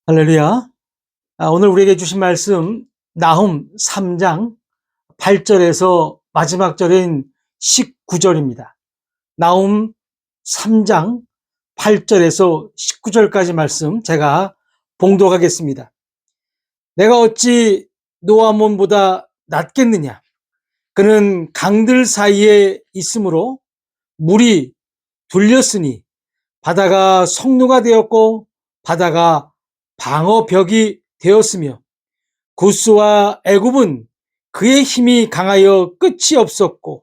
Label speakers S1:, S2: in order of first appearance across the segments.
S1: 할렐루야. 오늘 우리에게 주신 말씀 나훔 3장 8절에서 마지막 절인 19절입니다. 나훔 3장 8절에서 19절까지 말씀 제가 봉독하겠습니다. 내가 어찌 노아몬보다 낫겠느냐? 그는 강들 사이에 있으므로 물이 둘렸으니 바다가 성루가 되었고 바다가 방어벽이 되었으며 구스와 애굽은 그의 힘이 강하여 끝이 없었고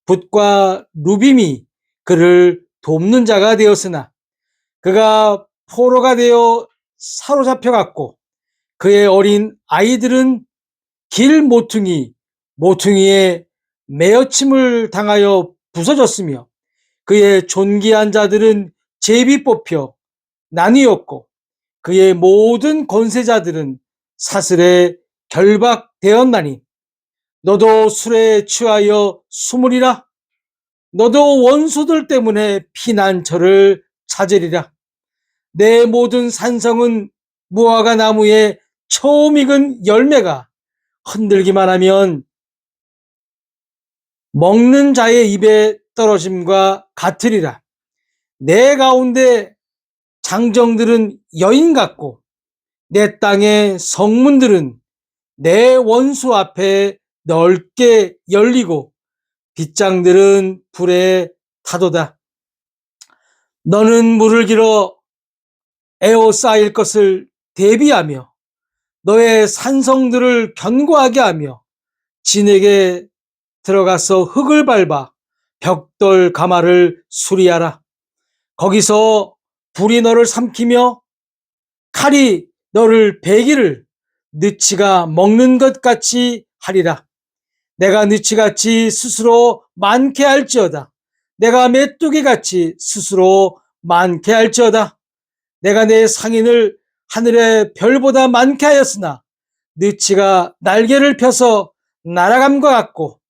S1: 붓과 루빔이 그를 돕는 자가 되었으나 그가 포로가 되어 사로잡혀갔고 그의 어린 아이들은 길 모퉁이에 매어침을 당하여 부서졌으며 그의 존귀한 자들은 제비 뽑혀 나뉘었고 그의 모든 권세자들은 사슬에 결박되었나니 너도 술에 취하여 숨으리라. 너도 원수들 때문에 피난처를 찾으리라. 내 모든 산성은 무화과 나무에 처음 익은 열매가 흔들기만 하면 먹는 자의 입에 떨어짐과 같으리라. 내 가운데 장정들은 여인 같고 내 땅의 성문들은 내 원수 앞에 넓게 열리고 빗장들은 불에 타도다. 너는 물을 길어 에워싸일 것을 대비하며 너의 산성들을 견고하게 하며 진에게 들어가서 흙을 밟아 벽돌 가마를 수리하라. 거기서 불이 너를 삼키며 칼이 너를 베기를 느치가 먹는 것 같이 하리라. 내가 느치같이 스스로 많게 할지어다. 내가 메뚜기같이 스스로 많게 할지어다. 내가 내 상인을 하늘의 별보다 많게 하였으나 느치가 날개를 펴서 날아감과 같고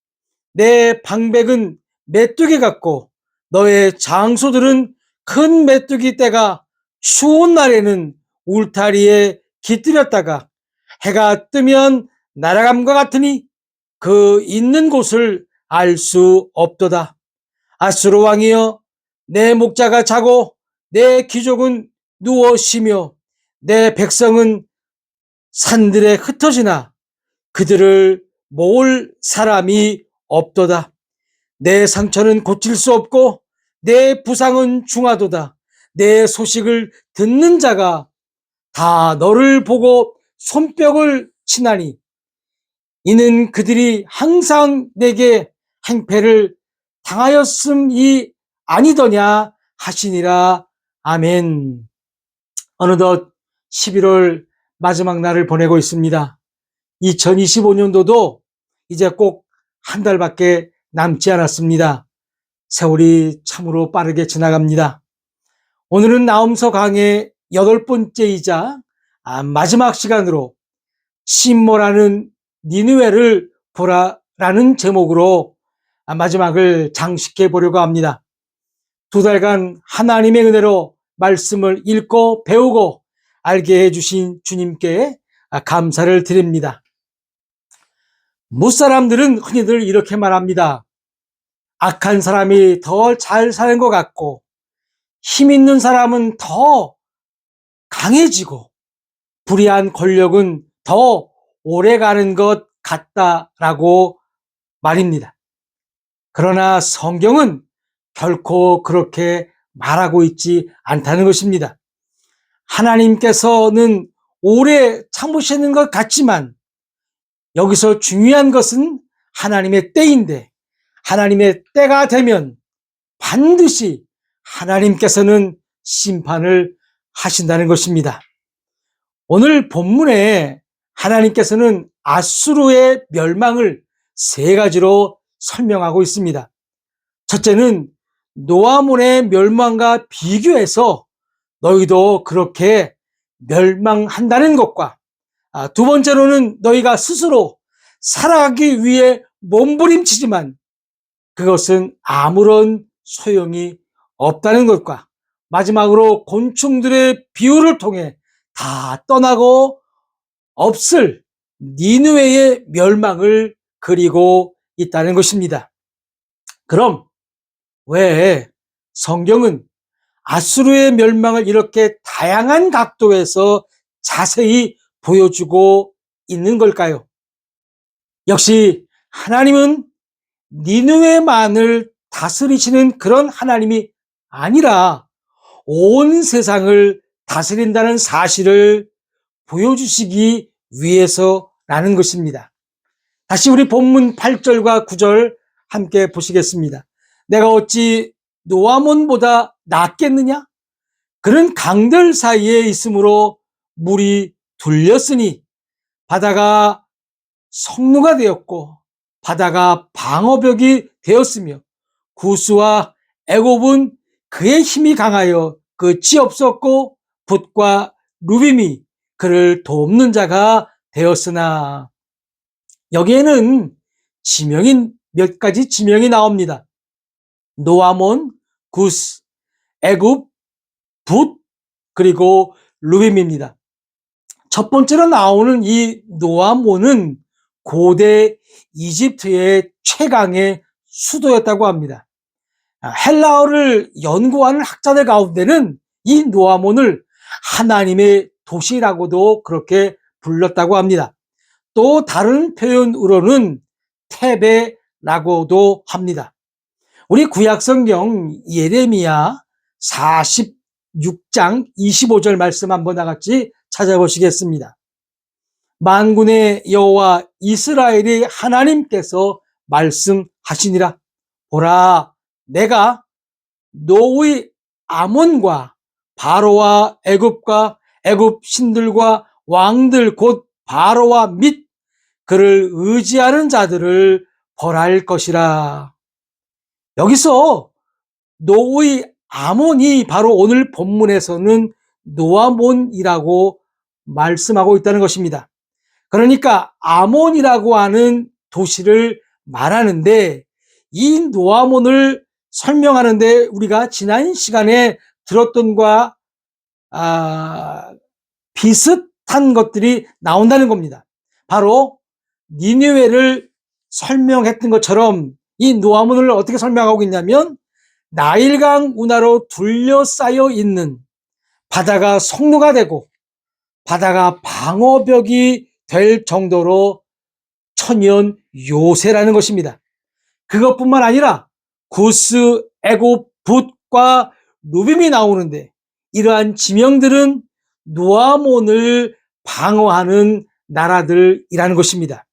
S1: 내 방백은 메뚜기 같고 너의 장소들은 큰 메뚜기 떼가 추운 날에는 울타리에 깃들였다가 해가 뜨면 날아감과 같으니 그 있는 곳을 알 수 없도다. 아수르 왕이여, 내 목자가 자고 내 귀족은 누워 쉬며 내 백성은 산들에 흩어지나 그들을 모을 사람이 없도다. 내 상처는 고칠 수 없고 내 부상은 중하도다. 내 소식을 듣는 자가 다 너를 보고 손뼉을 치나니 이는 그들이 항상 내게 행패를 당하였음이 아니더냐 하시니라. 아멘. 어느덧 11월 마지막 날을 보내고 있습니다. 2025년도도 이제 꼭 한 달밖에 남지 않았습니다. 세월이 참으로 빠르게 지나갑니다. 오늘은 나훔서 강의 8번째이자 마지막 시간으로 침몰하는 니느웨를 보라라는 제목으로 마지막을 장식해 보려고 합니다. 2달간 하나님의 은혜로 말씀을 읽고 배우고 알게 해주신 주님께 감사를 드립니다. 무사람들은 흔히들 이렇게 말합니다. 악한 사람이 더 잘 사는 것 같고 힘 있는 사람은 더 강해지고 불의한 권력은 더 오래가는 것 같다라고 말입니다. 그러나 성경은 결코 그렇게 말하고 있지 않다는 것입니다. 하나님께서는 오래 참으시는 것 같지만 여기서 중요한 것은 하나님의 때인데 하나님의 때가 되면 반드시 하나님께서는 심판을 하신다는 것입니다. 오늘 본문에 하나님께서는 아수르의 멸망을 3가지로 설명하고 있습니다. 첫째는 노아몬의 멸망과 비교해서 너희도 그렇게 멸망한다는 것과 두 번째로는 너희가 스스로 살아가기 위해 몸부림치지만 그것은 아무런 소용이 없다는 것과 마지막으로 곤충들의 비유를 통해 다 떠나고 없을 니느웨의 멸망을 그리고 있다는 것입니다. 그럼 왜 성경은 아수르의 멸망을 이렇게 다양한 각도에서 자세히 보여주고 있는 걸까요? 역시 하나님은 니느웨만을 다스리시는 그런 하나님이 아니라 온 세상을 다스린다는 사실을 보여주시기 위해서라는 것입니다. 다시 우리 본문 8절과 9절 함께 보시겠습니다. 내가 어찌 노아몬보다 낫겠느냐? 그는 강들 사이에 있으므로 물이 둘렸으니 바다가 성루가 되었고 바다가 방어벽이 되었으며 구스와 애굽은 그의 힘이 강하여 끝이 없었고 붓과 루빔이 그를 돕는 자가 되었으나, 여기에는 몇 가지 지명이 나옵니다. 노아몬, 구스, 애굽, 붓, 그리고 루빔입니다. 첫 번째로 나오는 이 노아몬은 고대 이집트의 최강의 수도였다고 합니다. 헬라어를 연구하는 학자들 가운데는 이 노아몬을 하나님의 도시라고도 그렇게 불렀다고 합니다. 또 다른 표현으로는 테베라고도 합니다. 우리 구약성경 예레미야 46장 25절 말씀 한번 나같이 찾아보시겠습니다. 만군의 여호와 이스라엘의 하나님께서 말씀하시니라. 보라, 내가 노의 아몬과 바로와 애굽과 애굽 신들과 왕들 곧 바로와 및 그를 의지하는 자들을 벌할 것이라. 여기서 노의 아몬이 바로 오늘 본문에서는 노아몬이라고 말씀하고 있다는 것입니다. 그러니까 아몬이라고 하는 도시를 말하는데, 이 노아몬을 설명하는데 우리가 지난 시간에 들었던 것과 비슷한 것들이 나온다는 겁니다. 바로 니느웨를 설명했던 것처럼 이 노아몬을 어떻게 설명하고 있냐면, 나일강 운하로 둘러싸여 있는 바다가 성루가 되고 바다가 방어벽이 될 정도로 천연 요새라는 것입니다. 그것뿐만 아니라 구스, 애굽, 붓과 루빔이 나오는데, 이러한 지명들은 노아몬을 방어하는 나라들이라는 것입니다.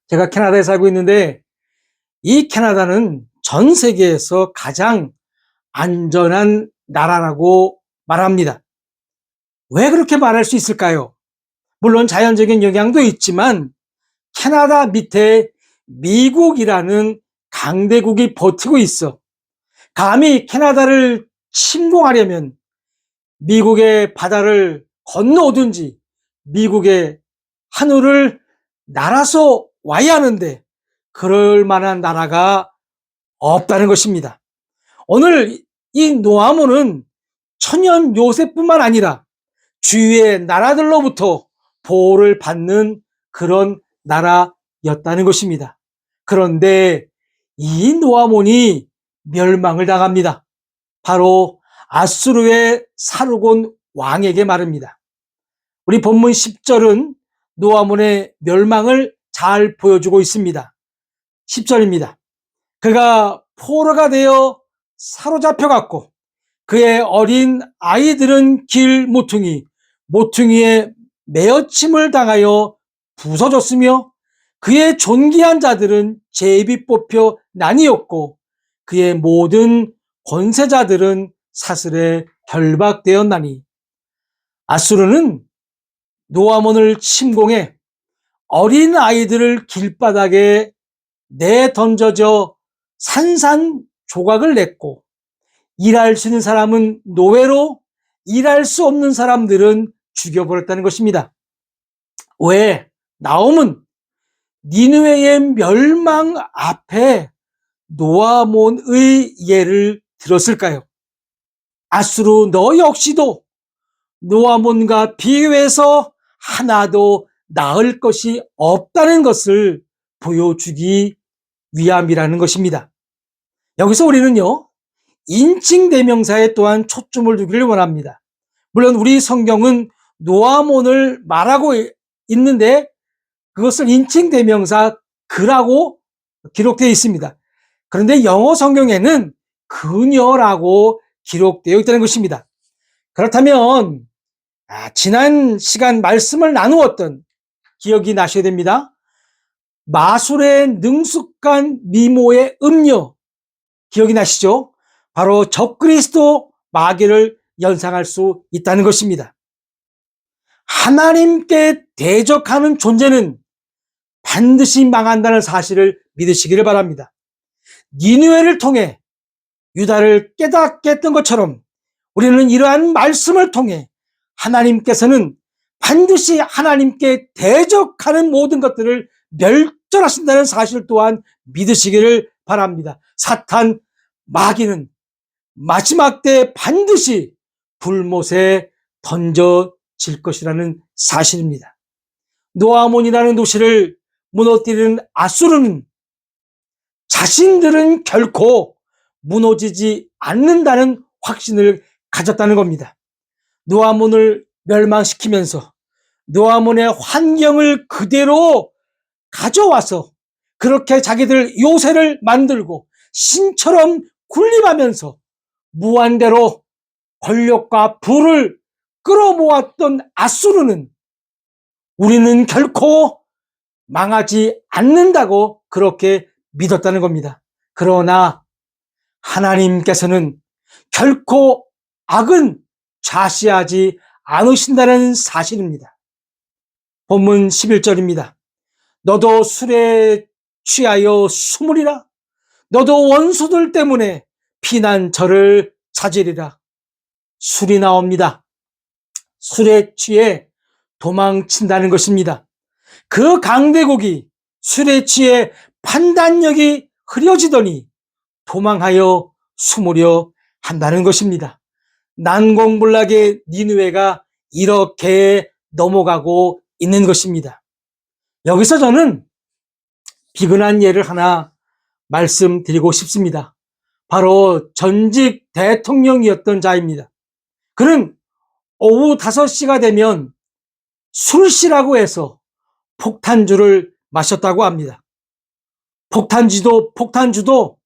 S1: 제가 캐나다에 살고 있는데, 이 캐나다는 전 세계에서 가장 안전한 나라라고 말합니다. 왜 그렇게 말할 수 있을까요? 물론 자연적인 영향도 있지만 캐나다 밑에 미국이라는 강대국이 버티고 있어. 감히 캐나다를 침공하려면 미국의 바다를 건너오든지 미국의 하늘을 날아서 와야 하는데, 그럴 만한 나라가 없다는 것입니다. 오늘 이 노아몬은 천연 요새뿐만 아니라 주위의 나라들로부터 보호를 받는 그런 나라였다는 것입니다. 그런데 이 노아몬이 멸망을 당합니다. 바로 아수르의 사르곤 왕에게 말입니다. 우리 본문 10절은 노아몬의 멸망을 잘 보여주고 있습니다. 10절입니다. 그가 포로가 되어 사로잡혀갔고 그의 어린 아이들은 길 모퉁이에 매어침을 당하여 부서졌으며 그의 존귀한 자들은 제비 뽑혀 나뉘었고 그의 모든 권세자들은 사슬에 결박되었나니. 아수르는 노아몬을 침공해 어린 아이들을 길바닥에 내던져져 산산조각을 냈고, 일할 수 있는 사람은 노예로, 일할 수 없는 사람들은 죽여버렸다는 것입니다. 왜 나홈은 니느웨의 멸망 앞에 노아몬의 예를 들었을까요? 아수르 너 역시도 노아몬과 비교해서 하나도 나을 것이 없다는 것을 보여주기 위함이라는 것입니다. 여기서 우리는요, 인칭 대명사에 또한 초점을 두기를 원합니다. 물론 우리 성경은 노아몬을 말하고 있는데 그것을 인칭 대명사 그라고 기록되어 있습니다. 그런데 영어 성경에는 그녀라고 기록되어 있다는 것입니다. 그렇다면 지난 시간 말씀을 나누었던 기억이 나셔야 됩니다. 마술에 능숙한 미모의 음녀 기억이 나시죠? 바로 적그리스도 마귀를 연상할 수 있다는 것입니다. 하나님께 대적하는 존재는 반드시 망한다는 사실을 믿으시기를 바랍니다. 니느웨를 통해 유다를 깨닫게 했던 것처럼 우리는 이러한 말씀을 통해 하나님께서는 반드시 하나님께 대적하는 모든 것들을 멸절하신다는 사실 또한 믿으시기를 바랍니다. 사탄, 마귀는 마지막 때 반드시 불못에 던져질 것이라는 사실입니다. 노아몬이라는 도시를 무너뜨리는 아수르는 자신들은 결코 무너지지 않는다는 확신을 가졌다는 겁니다. 노아몬을 멸망시키면서 노아몬의 환경을 그대로 가져와서 그렇게 자기들 요새를 만들고 신처럼 군림하면서 무한대로 권력과 부를 끌어모았던 아수르는 우리는 결코 망하지 않는다고 그렇게 믿었다는 겁니다. 그러나 하나님께서는 결코 악은 좌시하지 않으신다는 사실입니다. 본문 11절입니다. 너도 술에 취하여 숨으리라. 너도 원수들 때문에 피난처를 찾으리라. 술이 나옵니다. 술에 취해 도망친다는 것입니다. 그 강대국이 술에 취해 판단력이 흐려지더니 도망하여 숨으려 한다는 것입니다. 난공불락의 니느웨가 이렇게 넘어가고 있는 것입니다. 여기서 저는 비근한 예를 하나 말씀드리고 싶습니다. 바로 전직 대통령이었던 자입니다. 그는 오후 5시가 되면 술시라고 해서 폭탄주를 마셨다고 합니다. 폭탄주도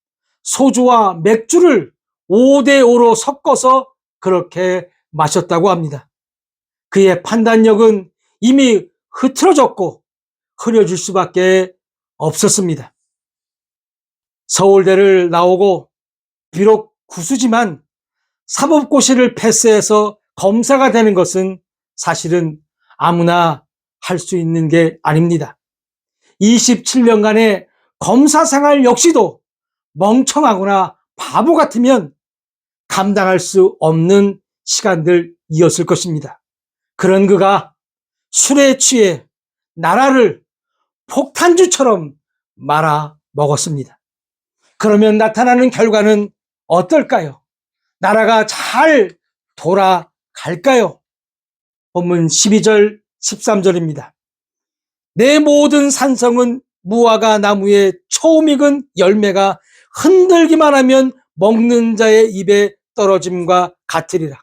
S1: 소주와 맥주를 5대5로 섞어서 그렇게 마셨다고 합니다. 그의 판단력은 이미 흐트러졌고 흐려질 수밖에 없었습니다. 서울대를 나오고 비록 구수지만 사법고시를 패스해서 검사가 되는 것은 사실은 아무나 할 수 있는 게 아닙니다. 27년간의 검사 생활 역시도 멍청하거나 바보 같으면 감당할 수 없는 시간들이었을 것입니다. 그런 그가 술에 취해 나라를 폭탄주처럼 말아 먹었습니다. 그러면 나타나는 결과는 어떨까요? 나라가 잘 돌아갈까요? 본문 12절, 13절입니다. 내 모든 산성은 무화과 나무의 처음 익은 열매가 흔들기만 하면 먹는 자의 입에 떨어짐과 같으리라.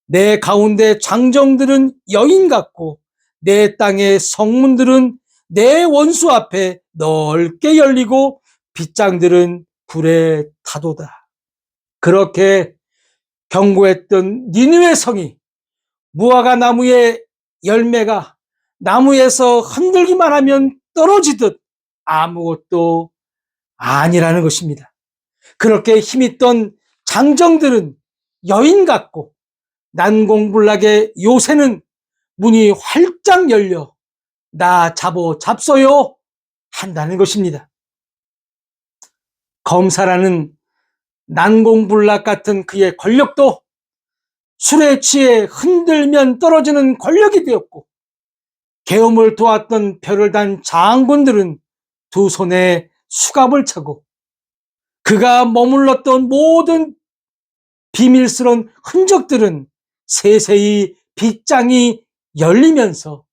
S1: 내 가운데 장정들은 여인 같고 내 땅의 성문들은 내 원수 앞에 넓게 열리고 빗장들은 불에 타도다. 그렇게 경고했던 니느웨 성이 무화과 나무의 열매가 나무에서 흔들기만 하면 떨어지듯 아무것도 아니라는 것입니다. 그렇게 힘있던 장정들은 여인 같고 난공불락의 요새는 문이 활짝 열려 나 잡소요 한다는 것입니다. 검사라는 난공불락 같은 그의 권력도 술에 취해 흔들면 떨어지는 권력이 되었고 계엄을 도왔던 별을 단 장군들은 두 손에 수갑을 차고 그가 머물렀던 모든 비밀스러운 흔적들은 세세히 빗장이 열리면서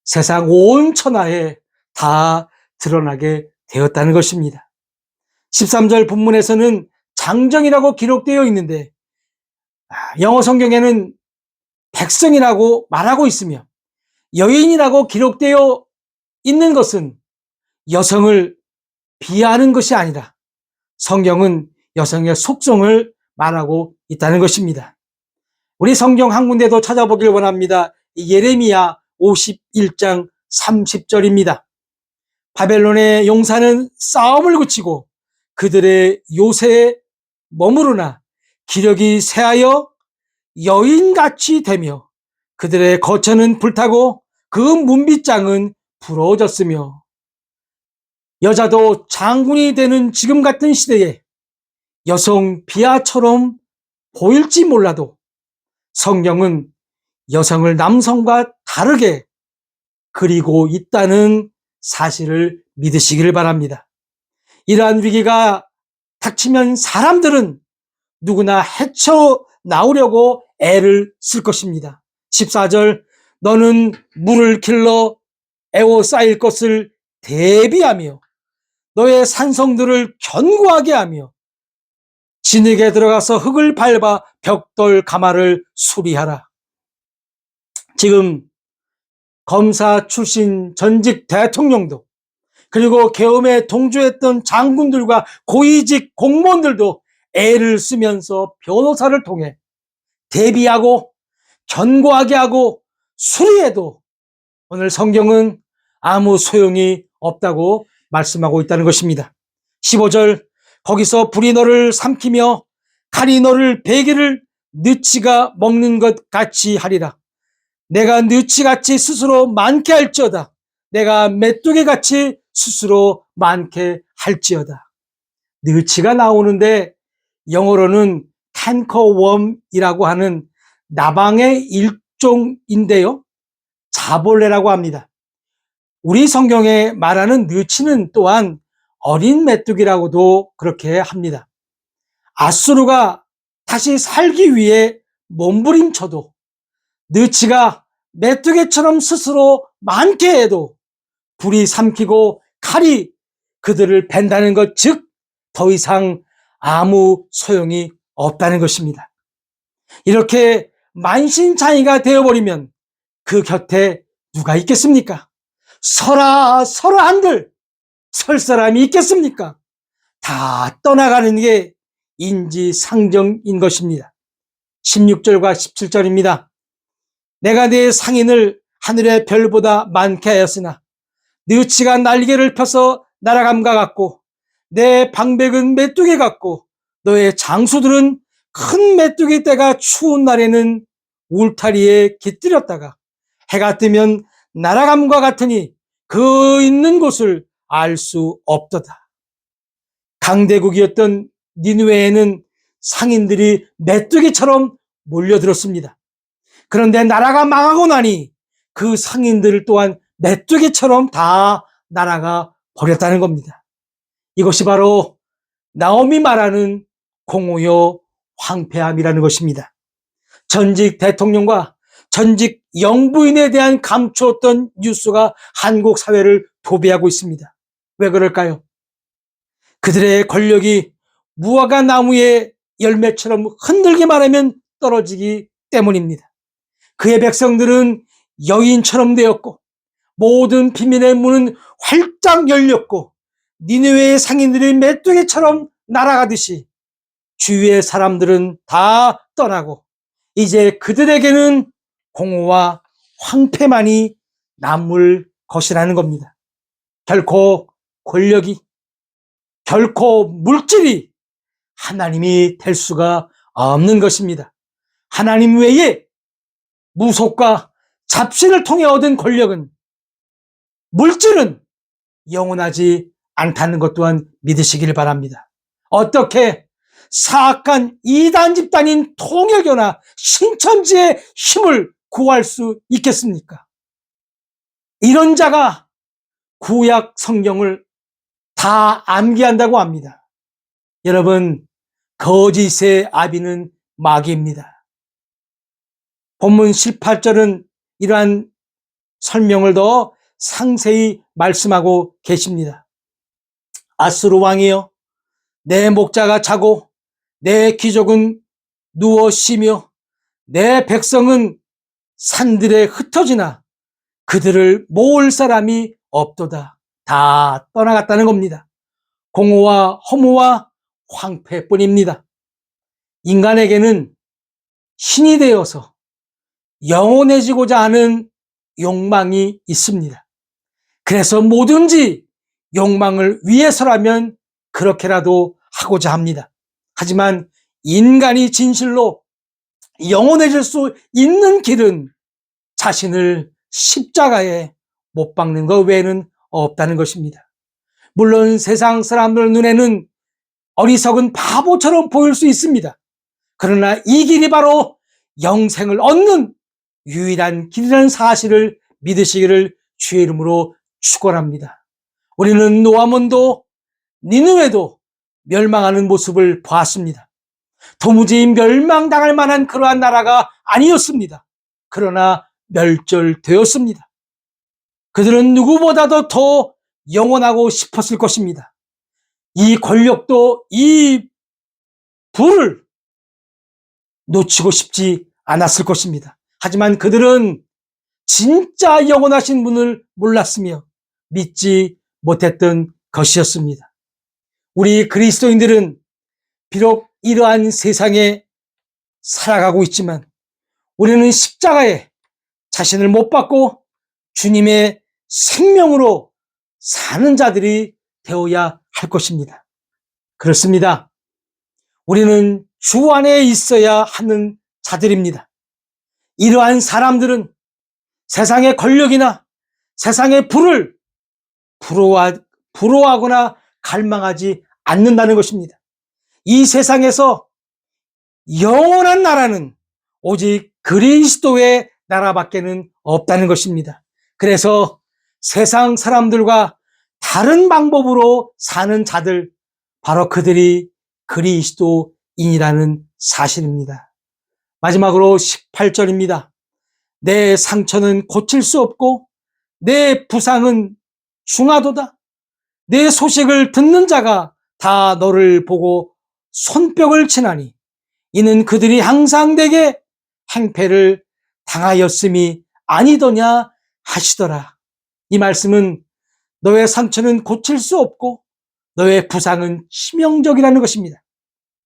S1: 세상 온 천하에 다 드러나게 되었다는 것입니다. 13절 본문에서는 장정이라고 기록되어 있는데 영어 성경에는 백성이라고 말하고 있으며 여인이라고 기록되어 있는 것은 여성을 비하하는 것이 아니라 성경은 여성의 속성을 말하고 있다는 것입니다. 우리 성경 한 군데도 찾아보길 원합니다. 예레미야 51장 30절입니다. 바벨론의 용사는 싸움을 그치고 그들의 요새에 머무르나 기력이 쇠하여 여인같이 되며 그들의 거처는 불타고 그 문빗장은 부러졌으며 여자도 장군이 되는 지금 같은 시대에 여성 비하처럼 보일지 몰라도 성경은 여성을 남성과 다르게 그리고 있다는 사실을 믿으시기를 바랍니다. 이러한 위기가 닥치면 사람들은 누구나 헤쳐나오려고 애를 쓸 것입니다. 14절 너는 물을 길러 에워싸일 것을 대비하며 너의 산성들을 견고하게 하며 진흙에 들어가서 흙을 밟아 벽돌 가마를 수리하라. 지금 검사 출신 전직 대통령도 그리고 계엄에 동조했던 장군들과 고위직 공무원들도 애를 쓰면서 변호사를 통해 대비하고 견고하게 하고 수리해도 오늘 성경은 아무 소용이 없다고 말씀하고 있다는 것입니다. 15절 거기서 불이 너를 삼키며 칼이 너를 베개를 느치가 먹는 것 같이 하리라. 내가 느치같이 스스로 많게 할지어다. 내가 메뚜기같이 스스로 많게 할지어다. 느치가 나오는데 영어로는 캔커웜이라고 하는 나방의 일종인데요. 자볼레라고 합니다. 우리 성경에 말하는 느치는 또한 어린 메뚜기라고도 그렇게 합니다. 아수르가 다시 살기 위해 몸부림쳐도 느치가 메뚜기처럼 스스로 많게 해도 불이 삼키고 칼이 그들을 벤다는 것, 즉 더 이상 아무 소용이 없다는 것입니다. 이렇게 만신창이가 되어버리면 그 곁에 누가 있겠습니까? 서라 한들 설 사람이 있겠습니까? 다 떠나가는 게 인지상정인 것입니다. 16절과 17절입니다. 내가 네 상인을 하늘의 별보다 많게 하였으나 느치가 날개를 펴서 날아감과 같고 내 방백은 메뚜기 같고 너의 장수들은 큰 메뚜기 떼가 추운 날에는 울타리에 깃들였다가 해가 뜨면 날아감과 같으니 그 있는 곳을 알 수 없도다. 강대국이었던 니느웨에는 상인들이 메뚜기처럼 몰려들었습니다. 그런데 나라가 망하고 나니 그 상인들 또한 메뚜기처럼 다 날아가 버렸다는 겁니다. 이것이 바로 나옴이 말하는 공허요 황폐함이라는 것입니다. 전직 대통령과 전직 영부인에 대한 감추었던 뉴스가 한국 사회를 도배하고 있습니다. 왜 그럴까요? 그들의 권력이 무화과 나무의 열매처럼 흔들기만 하면 떨어지기 때문입니다. 그의 백성들은 여인처럼 되었고 모든 비밀의 문은 활짝 열렸고 니느웨의 상인들이 메뚜기처럼 날아가듯이 주위의 사람들은 다 떠나고 이제 그들에게는 공허와 황폐만이 남을 것이라는 겁니다. 결코 권력이, 결코 물질이 하나님이 될 수가 없는 것입니다. 하나님 외에 무속과 잡신을 통해 얻은 권력은, 물질은 영원하지 않다는 것 또한 믿으시길 바랍니다. 어떻게 사악한 이단 집단인 통일교나 신천지의 힘을 구할 수 있겠습니까? 이런 자가 구약 성경을 다 암기한다고 합니다. 여러분, 거짓의 아비는 마귀입니다. 본문 18절은 이러한 설명을 더 상세히 말씀하고 계십니다. 아수르 왕이여, 내 목자가 자고 내 귀족은 누워 쉬며 내 백성은 산들에 흩어지나 그들을 모을 사람이 없도다. 다 떠나갔다는 겁니다. 공허와 허무와 황폐뿐입니다. 인간에게는 신이 되어서 영원해지고자 하는 욕망이 있습니다. 그래서 뭐든지 욕망을 위해서라면 그렇게라도 하고자 합니다. 하지만 인간이 진실로 영원해질 수 있는 길은 자신을 십자가에 못 박는 것 외에는 없다는 것입니다. 물론 세상 사람들 눈에는 어리석은 바보처럼 보일 수 있습니다. 그러나 이 길이 바로 영생을 얻는 유일한 길이라는 사실을 믿으시기를 주의 이름으로 축원합니다. 우리는 노아몬도 니느웨도 멸망하는 모습을 보았습니다. 도무지 멸망당할 만한 그러한 나라가 아니었습니다. 그러나 멸절되었습니다. 그들은 누구보다도 더 영원하고 싶었을 것입니다. 이 권력도 이 부를 놓치고 싶지 않았을 것입니다. 하지만 그들은 진짜 영원하신 분을 몰랐으며 믿지 못했던 것이었습니다. 우리 그리스도인들은 비록 이러한 세상에 살아가고 있지만 우리는 십자가에 자신을 못 박고 주님의 생명으로 사는 자들이 되어야 할 것입니다. 그렇습니다. 우리는 주 안에 있어야 하는 자들입니다. 이러한 사람들은 세상의 권력이나 세상의 부를 부러워하거나 갈망하지 않는다는 것입니다. 이 세상에서 영원한 나라는 오직 그리스도의 나라밖에는 없다는 것입니다. 그래서 세상 사람들과 다른 방법으로 사는 자들, 바로 그들이 그리스도인이라는 사실입니다. 마지막으로 18절입니다. 내 상처는 고칠 수 없고 내 부상은 중하도다. 내 소식을 듣는 자가 다 너를 보고 손뼉을 치나니 이는 그들이 항상 내게 행패를 당하였음이 아니더냐 하시더라. 이 말씀은 너의 상처는 고칠 수 없고 너의 부상은 치명적이라는 것입니다.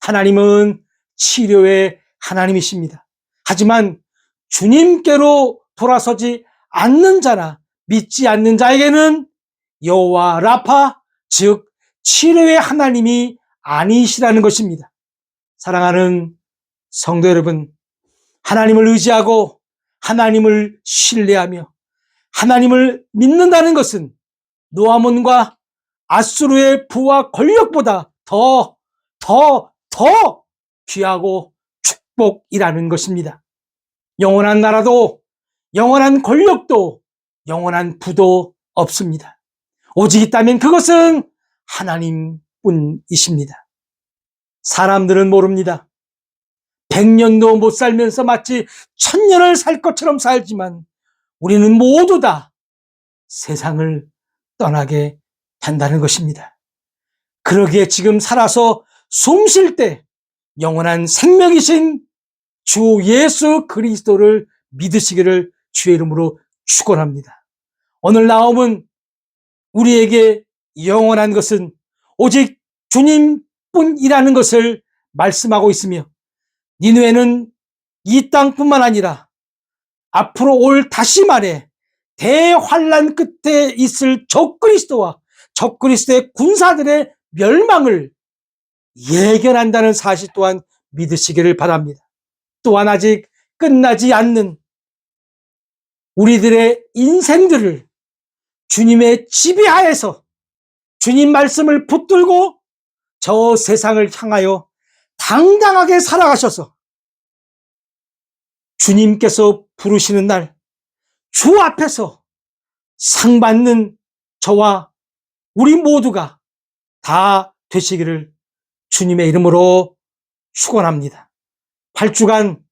S1: 하나님은 치료의 하나님이십니다. 하지만 주님께로 돌아서지 않는 자나 믿지 않는 자에게는 여호와 라파, 즉 치료의 하나님이 아니시라는 것입니다. 사랑하는 성도 여러분, 하나님을 의지하고 하나님을 신뢰하며 하나님을 믿는다는 것은 노아몬과 아수르의 부와 권력보다 더 귀하고 축복이라는 것입니다. 영원한 나라도 영원한 권력도 영원한 부도 없습니다. 오직 있다면 그것은 하나님뿐이십니다. 사람들은 모릅니다. 100년도 못 살면서 마치 1000년을 살 것처럼 살지만 우리는 모두 다 세상을 떠나게 된다는 것입니다. 그러기에 지금 살아서 숨 쉴 때 영원한 생명이신 주 예수 그리스도를 믿으시기를 주의 이름으로 축원합니다. 오늘 나옴은 우리에게 영원한 것은 오직 주님뿐이라는 것을 말씀하고 있으며 니느웨는 이 땅뿐만 아니라 앞으로 올 다시 말해 대환란 끝에 있을 적그리스도와 적그리스도의 군사들의 멸망을 예견한다는 사실 또한 믿으시기를 바랍니다. 또한 아직 끝나지 않는 우리들의 인생들을 주님의 지배하에서 주님 말씀을 붙들고 저 세상을 향하여 당당하게 살아가셔서 주님께서 부르시는 날 주 앞에서 상 받는 저와 우리 모두가 다 되시기를 주님의 이름으로 축원합니다. 8주간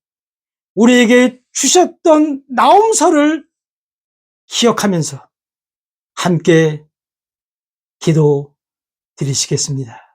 S1: 우리에게 주셨던 나옴서를 기억하면서 함께 기도 드리시겠습니다.